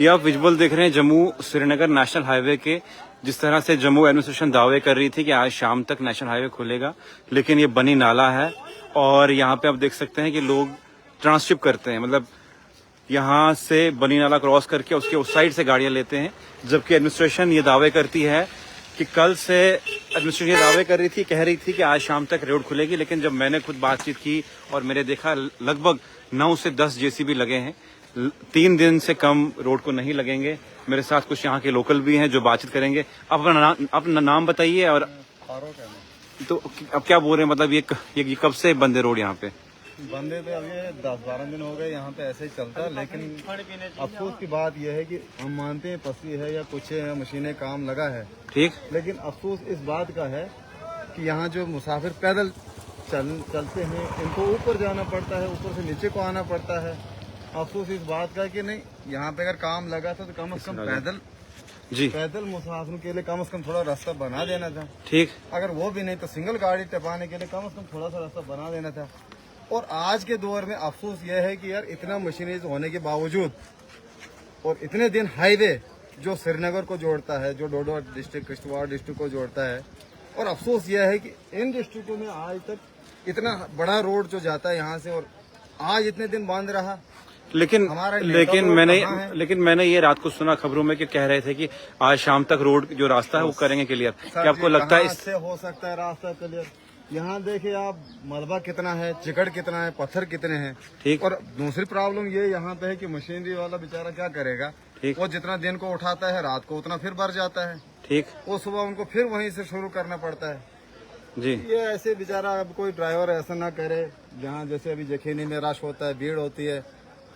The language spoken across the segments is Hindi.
ये आप विजुअल देख रहे हैं जम्मू श्रीनगर नेशनल हाईवे के। जिस तरह से जम्मू एडमिनिस्ट्रेशन दावे कर रही थी कि आज शाम तक नेशनल हाईवे खुलेगा, लेकिन ये बनी नाला है और यहाँ पे आप देख सकते हैं कि लोग ट्रांसशिप करते हैं, मतलब यहाँ से बनी नाला क्रॉस करके उसके उस साइड से गाड़ियां लेते हैं। जबकि एडमिनिस्ट्रेशन ये दावे करती है कि कल से एडमिनिस्ट्रेशन दावे कर रही थी, कह रही थी कि आज शाम तक रोड खुलेगी, लेकिन जब मैंने खुद बातचीत की और मैंने देखा लगभग 9 से 10 जेसीबी लगे हैं। 3 दिन से कम रोड को नहीं लगेंगे। मेरे साथ कुछ यहाँ के लोकल भी हैं जो बातचीत करेंगे। आप अपना नाम बताइए। और तो अब क्या बोल रहे हैं, मतलब ये कब से बंद है रोड यहाँ पे? बंदे तो अभी 10-12 दिन हो गए यहाँ पे ऐसे ही चलता है। लेकिन अफसोस की बात यह है कि हम मानते हैं पसली है या कुछ है या मशीनें काम लगा है, ठीक, लेकिन अफसोस इस बात का है कि यहाँ जो मुसाफिर पैदल चलते हैं इनको ऊपर जाना पड़ता है, ऊपर से नीचे को आना पड़ता है। अफसोस इस बात का कि नहीं, यहाँ पे अगर काम लगा था तो कम से कम पैदल मुसाफिरों के लिए कम से कम थोड़ा रास्ता बना देना था, ठीक। अगर वो भी नहीं तो सिंगल गाड़ी टपाने के लिए कम से कम थोड़ा सा रास्ता बना देना था। और आज के दौर में अफसोस यह है कि यार इतना मशीनरीज होने के बावजूद और इतने दिन हाईवे जो श्रीनगर को जोड़ता है, जो डोडा डिस्ट्रिक्ट किश्तवाड़ डिस्ट्रिक्ट को जोड़ता है, और अफसोस यह है कि इन डिस्ट्रिक्टों में आज तक इतना बड़ा रोड जो जाता है यहाँ से और आज इतने दिन बंद रहा। लेकिन मैंने ये रात को सुना खबरों में कि कह रहे थे कि आज शाम तक रोड जो रास्ता है वो करेंगे क्लियर। क्या आपको लगता है इससे हो सकता है रास्ता क्लियर? यहाँ देखिए आप, मलबा कितना है, चिकड़ कितना है, पत्थर कितने हैं, ठीक। और दूसरी प्रॉब्लम ये यहाँ पे है कि मशीनरी वाला बेचारा क्या करेगा, ठीक। वो जितना दिन को उठाता है रात को उतना फिर भर जाता है, ठीक। वो सुबह उनको फिर वहीं से शुरू करना पड़ता है जी। ये ऐसे बेचारा, अब कोई ड्राइवर ऐसा ना करे जहाँ जैसे अभी जखीनी में रश होता है, भीड़ होती है,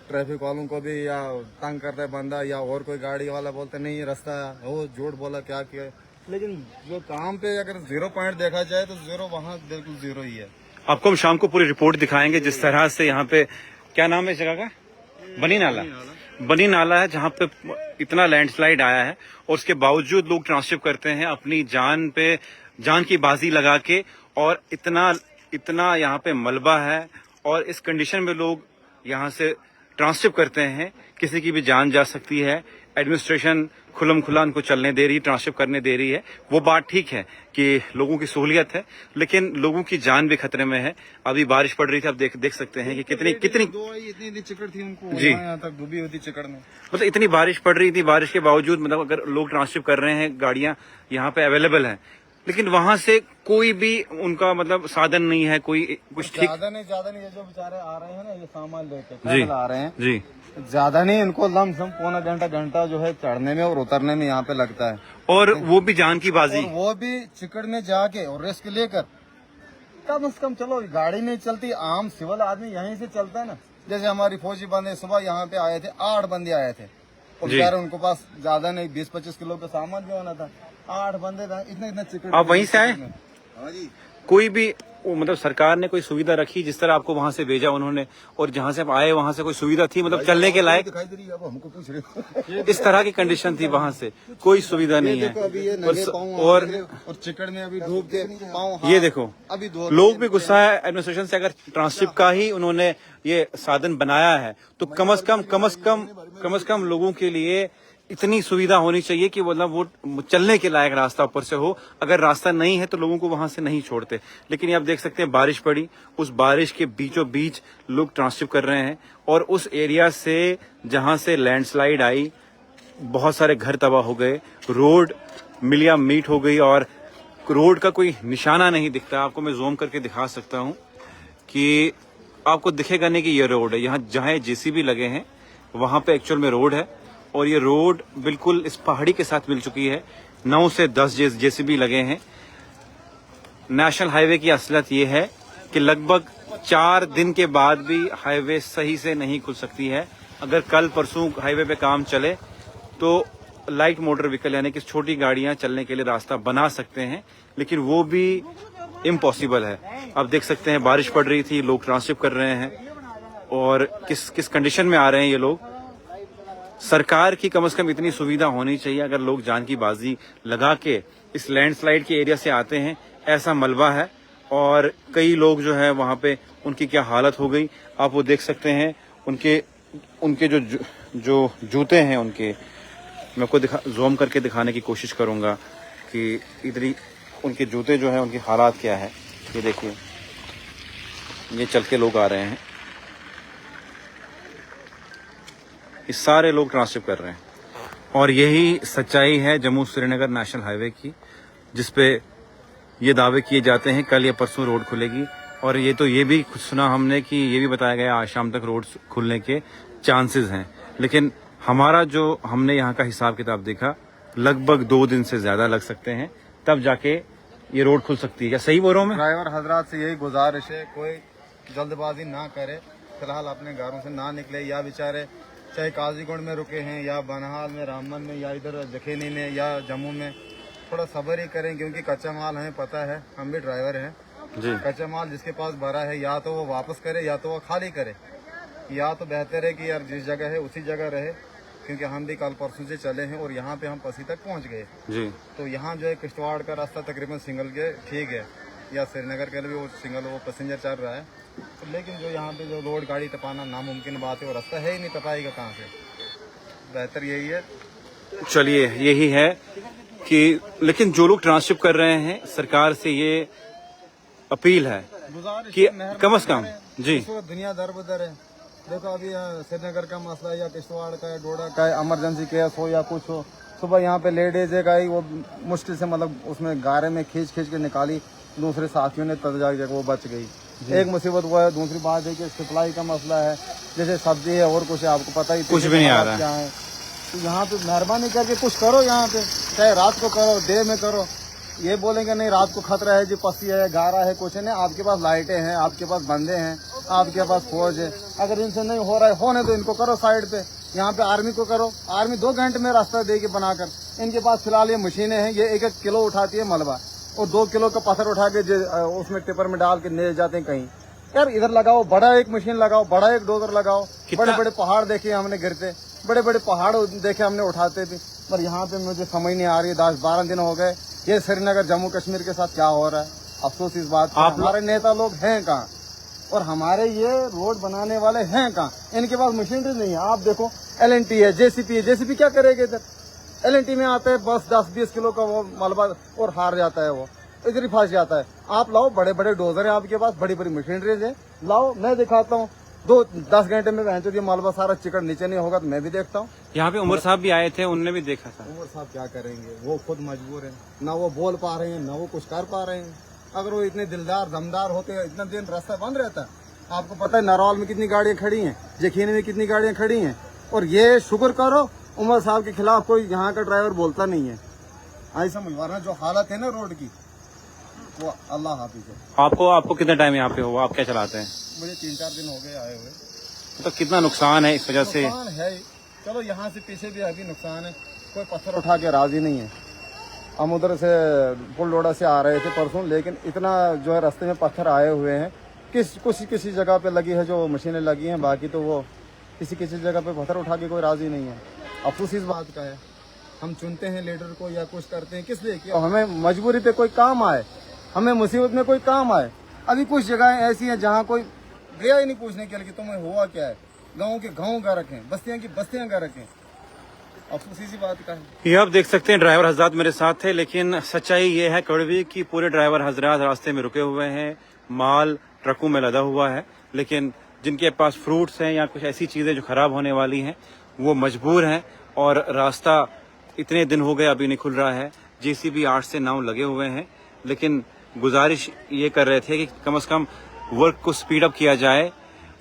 ट्रैफिक वालों को भी या तंग करता है बंदा, या और कोई गाड़ी वाला बोलता नहीं रास्ता वो झूठ बोला क्या किया। लेकिन जो काम पे अगर 0 पॉइंट देखा जाए तो 0 वहाँ बिल्कुल 0 ही है। आपको हम शाम को पूरी रिपोर्ट दिखाएंगे जिस तरह से यहाँ पे, क्या नाम है इस जगह का? बनी नाला है, जहाँ पे इतना लैंडस्लाइड आया है और उसके बावजूद लोग ट्रांसशिप करते हैं अपनी जान की बाजी लगा के। और इतना यहाँ पे मलबा है और इस कंडीशन में लोग यहाँ से ट्रांसशिप करते हैं, किसी की भी जान जा सकती है। एडमिनिस्ट्रेशन खुलम खुला उनको चलने दे रही है, ट्रांसशिप करने दे रही है, वो बात ठीक है कि लोगों की सहूलियत है, लेकिन लोगों की जान भी खतरे में है। अभी बारिश पड़ रही थी, आप देख सकते हैं कि कितनी इतनी चिकड़ थी उनको जी, यहाँ तक डूबी हुई थी चिकड़ में। मतलब इतनी बारिश पड़ रही थी, बारिश के बावजूद मतलब अगर लोग ट्रांसशिप कर रहे हैं, गाड़ियां यहाँ पे अवेलेबल हैं, लेकिन वहां से कोई भी उनका मतलब साधन नहीं है, कोई कुछ ठीक ज्यादा नहीं ये जो बेचारे आ रहे हैं ना, ये सामान लेके आ रहे हैं जी, ज्यादा नहीं, इनको लमसम पौना घंटा जो है चढ़ने में और उतरने में यहाँ पे लगता है। और वो भी जान की बाजी, वो भी चिकड़ में जाके और रिस्क लेकर। कम से कम चलो गाड़ी नहीं चलती, आम सिविल आदमी यहीं से चलता है ना। जैसे हमारी फौजी बंदे सुबह यहाँ पे आए थे, 8 बंदे आए थे और बेचारे उनको पास ज्यादा नहीं 20-25 किलो का सामान भी होना था। 8 बंदे था, इतना चिकड़। आप वहीं से आए? हाँ जी। कोई भी मतलब सरकार ने कोई सुविधा रखी जिस तरह आपको वहां से भेजा उन्होंने, और जहां से आप आए वहां से कोई सुविधा थी मतलब चलने के लायक? दिखाई दे रही है, अब हमको पूछ रहे इस तरह की कंडीशन थी, वहां से कोई सुविधा नहीं है। और चिकड़ में अभी डूब के पाँव, ये देखो अभी लोग भी गुस्सा है एडमिनिस्ट्रेशन से। अगर ट्रांसशिप का ही उन्होंने ये साधन बनाया है तो कम से कम लोगों के लिए इतनी सुविधा होनी चाहिए कि मतलब वो चलने के लायक रास्ता ऊपर से हो। अगर रास्ता नहीं है तो लोगों को वहां से नहीं छोड़ते। लेकिन ये आप देख सकते हैं बारिश पड़ी, उस बारिश के बीचों बीच लोग ट्रांसशिप कर रहे हैं और उस एरिया से जहां से लैंडस्लाइड आई बहुत सारे घर तबाह हो गए, रोड मिलिया मीट हो गई और रोड का कोई निशाना नहीं दिखता। आपको मैं जूम करके दिखा सकता हूं कि आपको दिखेगा नहीं कि ये रोड है। यहाँ जहां जेसीबी लगे हैं वहां पे एक्चुअल में रोड है और ये रोड बिल्कुल इस पहाड़ी के साथ मिल चुकी है। 9 से 10 जेसीबी लगे हैं। नेशनल हाईवे की असलियत ये है कि लगभग 4 दिन के बाद भी हाईवे सही से नहीं खुल सकती है। अगर कल परसों हाईवे पे काम चले तो लाइट मोटर व्हीकल यानी कि छोटी गाड़ियां चलने के लिए रास्ता बना सकते हैं, लेकिन वो भी इम्पॉसिबल है। आप देख सकते हैं बारिश पड़ रही थी, लोग ट्रांसशिप कर रहे हैं और किस कंडीशन में आ रहे हैं ये लोग। सरकार की कम से कम इतनी सुविधा होनी चाहिए। अगर लोग जान की बाजी लगा के इस लैंडस्लाइड के एरिया से आते हैं, ऐसा मलबा है और कई लोग जो है वहां पे उनकी क्या हालत हो गई आप वो देख सकते हैं। उनके उनके जो जूते हैं उनके, मैं आपको जूम करके दिखाने की कोशिश करूंगा कि इधर उनके जूते जो हैं उनकी हालात क्या है। ये देखिए, ये चल के लोग आ रहे हैं, ये सारे लोग ट्रांसशिप कर रहे हैं। और यही सच्चाई है जम्मू श्रीनगर नेशनल हाईवे की, जिसपे ये दावे किए जाते हैं कल या परसों रोड खुलेगी। और ये तो ये भी कुछ सुना हमने कि ये भी बताया गया आज शाम तक रोड खुलने के चांसेस हैं, लेकिन हमारा जो हमने यहाँ का हिसाब किताब देखा, लगभग 2 दिन से ज्यादा लग सकते हैं, तब जाके ये रोड खुल सकती है। क्या सही बोल रहा हूँ मैं? ड्राइवर हजरात से यही गुजारिश है, कोई जल्दबाजी ना करे, फिलहाल अपने घरों से ना निकले, या बेचारे चाहे काजीगुंड में रुके हैं या बनहाल में, रामबन में, या इधर जखेनी में या जम्मू में, थोड़ा सब्र ही करें, क्योंकि कच्चा माल हमें पता है, हम भी ड्राइवर हैं जी। कच्चा माल जिसके पास भरा है या तो वो वापस करे या तो वो खाली करे, या तो बेहतर है कि यार जिस जगह है उसी जगह रहे, क्योंकि हम भी कल परसों से चले हैं और यहाँ पे हम पसी तक पहुँच गए जी। तो यहाँ जो है किश्तवाड़ का रास्ता तकरीबन सिंगल के ठीक है, या श्रीनगर के लिए भी वो सिंगल वो पैसेंजर चल रहा है, तो लेकिन जो यहाँ पे जो रोड गाड़ी टपाना नामुमकिन बात है, वो रास्ता है ही नहीं, टपाएगा कहाँ से। बेहतर यही है। चलिए, यही है कि लेकिन जो लोग ट्रांसशिप कर रहे हैं, सरकार से ये अपील है कि कम से कम जी, दुनिया दर बदर है। देखो अभी श्रीनगर का मसला या किश्तवाड़ का या डोडा का इमरजेंसी केस हो या कुछ हो, सुबह यहाँ पे लेडीज है गई, वो मुश्किल से मतलब उसमें गारे में खींच के निकाली, दूसरे साथियों ने तब जाके वो बच गई। एक मुसीबत वो है। दूसरी बात है कि सप्लाई का मसला है, जैसे सब्जी है और कुछ है, आपको पता ही कुछ भी नहीं आ रहा क्या है। तो यहाँ पे मेहरबानी करके कुछ करो, यहाँ पे चाहे रात को करो डे में करो। ये बोलेंगे नहीं रात को खतरा है जी, पसी है, गारा है, कुछ नहीं, आपके पास लाइटें हैं, आपके पास बंदे हैं, आपके पास फौज है। अगर इनसे नहीं हो रहा है, होने तो इनको करो साइड पे। यहाँ पे आर्मी को करो, आर्मी 2 घंटे में रास्ता देगी बनाकर। इनके पास फिलहाल ये मशीनें हैं, ये 1-1 किलो उठाती है मलबा, और 2 किलो का पत्थर उठा के उसमें टिपर में डाल के ले जाते हैं कहीं। यार इधर लगाओ, बड़ा एक मशीन लगाओ, बड़ा एक डोजर लगाओ। बड़े बड़े पहाड़ देखे हमने गिरते, बड़े बड़े पहाड़ देखे हमने उठाते भी, पर यहाँ पे मुझे समझ नहीं आ रही। 10-12 दिन हो गए, ये श्रीनगर जम्मू कश्मीर के साथ क्या हो रहा है। अफसोस इस बात का, हमारे नेता लोग हैं कहाँ और हमारे ये रोड बनाने वाले हैं कहाँ। इनके पास मशीनरी नहीं है। आप देखो LNT है, JCP है। JCP क्या करेगा इधर? LNT में आता है बस 10-20 किलो का वो मलबा और हार जाता है, वो इधर ही फंस जाता है। आप लाओ, बड़े बड़े डोजर है आपके पास, बड़ी बड़ी मशीनरीज है, लाओ, मैं दिखाता हूँ। 10 घंटे में बहन ये मलबा सारा चिकन नीचे नहीं होगा तो मैं भी देखता हूँ। यहाँ पे उमर साहब भी आए थे, उनने भी देखा था। उमर साहब क्या करेंगे, वो खुद मजबूर है, ना वो बोल पा रहे हैं ना वो कुछ कर पा रहे हैं। अगर वो इतने दिलदार दमदार होते, इतना दिन रास्ता बंद रहता। आपको पता है नरौल में कितनी गाड़ियां खड़ी हैं, जखीनी में कितनी गाड़ियां खड़ी हैं, और ये शुक्र करो उमर साहब के खिलाफ कोई यहाँ का ड्राइवर बोलता नहीं है। आई समझ, वरना जो हालत है ना रोड की, वो अल्लाह हाफिज है। आपको कितना टाइम यहाँ पे हुआ, आप क्या चलाते हैं? मुझे 3-4 दिन हो गए आए हुए। तो कितना नुकसान है इस वजह से? नुकसान है, चलो यहाँ से पीछे भी अभी नुकसान है। कोई पत्थर उठा के राजी नहीं है। हम उधर से पुल डोडा से आ रहे थे परसों, लेकिन इतना जो है रास्ते में पत्थर आए हुए हैं। किसी जगह पे लगी है जो मशीनें लगी हैं, बाकी तो वो किसी जगह पे पत्थर उठा के कोई राजी नहीं है। अफसोस इस बात का है। हम चुनते हैं लीडर को या कुछ करते हैं किस लिए कि हमें मजबूरी पे कोई काम आए, हमें मुसीबत में कोई काम आए। अभी कुछ जगहें ऐसी हैं जहाँ कोई गया ही नहीं पूछने के लिए कि तुम्हें हुआ क्या है। गाँव के गाँव का रखें, बस्तियाँ की बस्तियाँ का रखें। अफसोस इसी बात का है। ये आप देख सकते हैं, ड्राइवर हजरात मेरे साथ थे, लेकिन सच्चाई ये है कड़वी कि पूरे ड्राइवर हजरात रास्ते में रुके हुए हैं, माल ट्रकों में लदा हुआ है, लेकिन जिनके पास फ्रूट्स हैं या कुछ ऐसी चीजें जो खराब होने वाली हैं, वो मजबूर हैं। और रास्ता इतने दिन हो गए अभी नहीं खुल रहा है। JCB 8 से 9 लगे हुए हैं, लेकिन गुजारिश ये कर रहे थे कि कम से कम वर्क को स्पीड अप किया जाए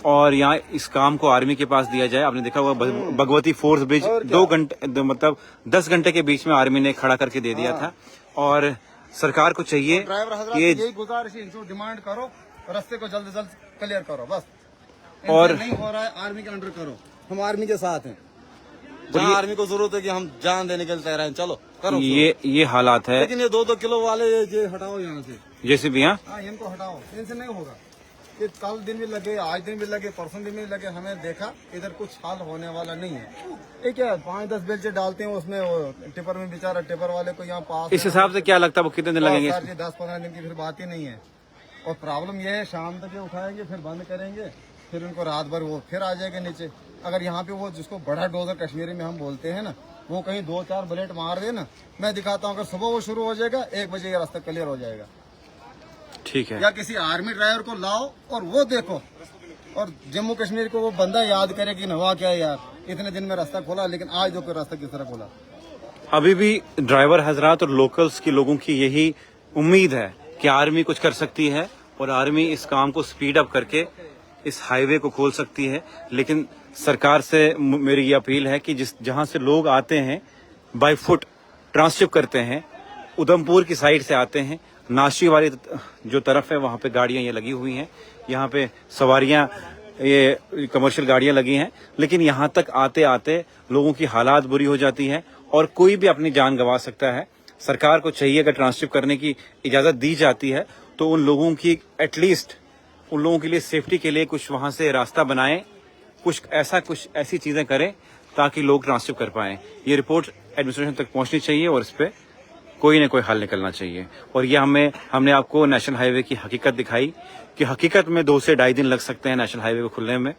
और यहाँ इस काम को आर्मी के पास दिया जाए। आपने देखा हुआ भगवती फोर्स ब्रिज 2 घंटे मतलब 10 घंटे के बीच में आर्मी ने खड़ा करके दे दिया था। और सरकार को चाहिए ये यही गुजारिश, इनको डिमांड करो, रास्ते को जल्द से जल्द क्लियर करो बस। और नहीं हो रहा है आर्मी के अंडर करो, हम आर्मी के साथ हैं। जहाँ आर्मी को जरूरत है कि हम जान देने के लिए तैयार हैं, चलो करो। ये हालात है। लेकिन ये 2-2 किलो वाले ये हटाओ यहाँ से, JCB इनको हटाओ, इनसे नहीं होगा। ये कल दिन भी लगे, आज दिन भी लगे, परसों दिन भी लगे, हमें देखा इधर कुछ हाल होने वाला नहीं है। ये क्या 5-10 बेल्चे डालते हैं उसमें, वो टिपर में बेचारा टिपर वाले को यहाँ पास। इस हिसाब से क्या लगता है वो कितने दिन लगेंगे? 10-15 दिन की फिर बात ही नहीं है। और प्रॉब्लम ये है शाम तक ये उठाएंगे, फिर बंद करेंगे, फिर उनको रात भर वो फिर आ जाएगा नीचे। अगर यहाँ पे वो जिसको बड़ा डोजर कश्मीरी में हम बोलते हैं ना, वो कहीं 2-4 बुलेट मार दे ना, मैं दिखाता हूँ अगर सुबह वो शुरू हो जाएगा 1 बजे ये रास्ता क्लियर हो जाएगा। ठीक है। या किसी आर्मी ड्राइवर को लाओ और वो देखो, और जम्मू कश्मीर को वो बंदा याद करे कि नवा क्या है यार, इतने दिन में रास्ता खोला, लेकिन आज देखो रास्ता किस तरह खोला। अभी भी ड्राइवर हजरात और लोकल्स के लोगों की यही उम्मीद है कि आर्मी कुछ कर सकती है और आर्मी इस काम को स्पीड अप करके इस हाईवे को खोल सकती है। लेकिन सरकार से मेरी ये अपील है कि जहां से लोग आते हैं बाय फुट ट्रांसशिप करते हैं, उधमपुर की साइड से आते हैं, नाशी वाली जो तरफ है वहां पे गाड़ियां ये लगी हुई हैं, यहाँ पे सवारियां ये कमर्शियल गाड़ियां लगी हैं, लेकिन यहाँ तक आते आते लोगों की हालात बुरी हो जाती है और कोई भी अपनी जान गंवा सकता है। सरकार को चाहिए अगर ट्रांसशिप करने की इजाजत दी जाती है तो उन लोगों की एटलीस्ट उन लोगों के लिए सेफ्टी के लिए कुछ वहां से रास्ता बनाएं, कुछ ऐसी चीजें करें ताकि लोग ट्रांसशिप कर पाएं। ये रिपोर्ट एडमिनिस्ट्रेशन तक पहुंचनी चाहिए और इस पे कोई न कोई हल निकलना चाहिए। और ये हमने आपको नेशनल हाईवे की हकीकत दिखाई कि हकीकत में 2 से ढाई दिन लग सकते हैं नेशनल हाईवे को खुलने में।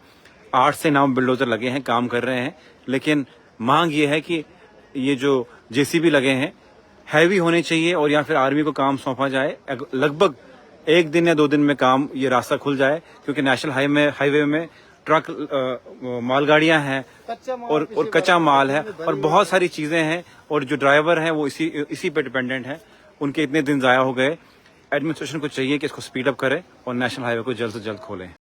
8 से 9 बुलडोजर लगे हैं, काम कर रहे हैं, लेकिन मांग ये है कि ये जो जेसीबी लगे हैं हैवी होने चाहिए और या फिर आर्मी को काम सौंपा जाए। लगभग 1 दिन या 2 दिन में काम ये रास्ता खुल जाए, क्योंकि नेशनल हाईवे में ट्रक मालगाड़ियां हैं और कच्चा माल है और बहुत सारी चीजें हैं, और जो ड्राइवर हैं वो इसी पे डिपेंडेंट हैं। उनके इतने दिन जाया हो गए। एडमिनिस्ट्रेशन को चाहिए कि इसको स्पीड अप करे और नेशनल हाईवे को जल्द से जल्द खोलें।